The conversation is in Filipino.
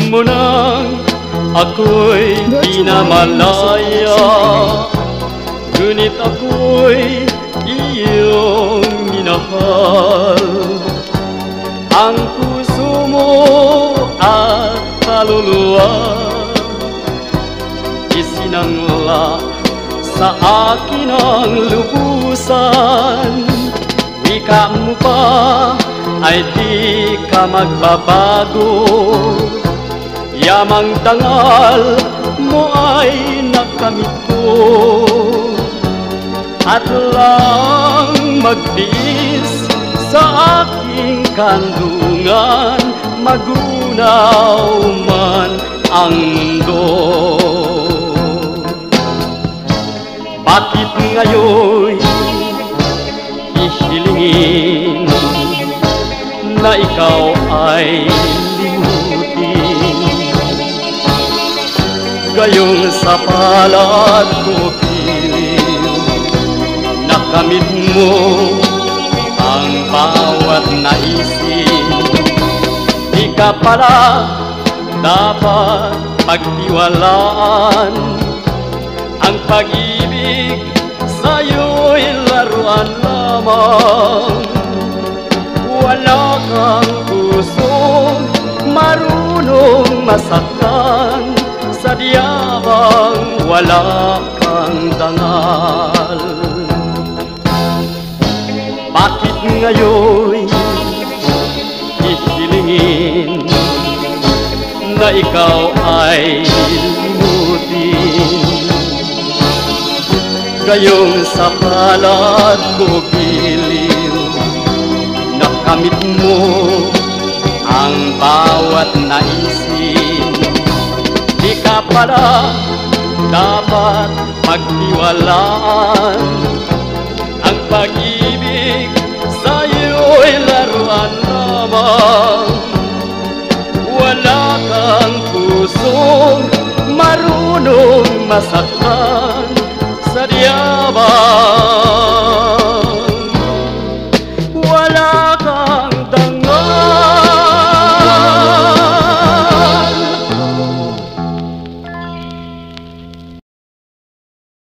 mo nang ako'y di na malaya, ngunit ako'y iyong minahal. Ang puso mo at kaluluwa isinangla sa akin ang lubusan. Wika mo pa ay di ka magbabago, yamang dangal mo ay nakamit ko. At lang magtiis sa aking kandungan, magunaw man ang mundo. Bakit ngayon hihilingin na ikaw ay limutin? Gayong sa palad ko piling, nakamit mo ang bawat naisin. Di ka pala dapat pagtiwalaan, ang pag-ibig sa'yo'y laruan lamang. Wala kang pusong marunong masaktan, sadyang wala kang dangal. Bakit ngayon hihilingin na ikaw ay limutin? Gayong sa palad ko giliw, nakamit mo ang bawat naisin. Di ka pala dapat pagtiwalaan, ang pag-ibig sa'yo'y laruan lamang. Wala kang pusong marunong masaktan,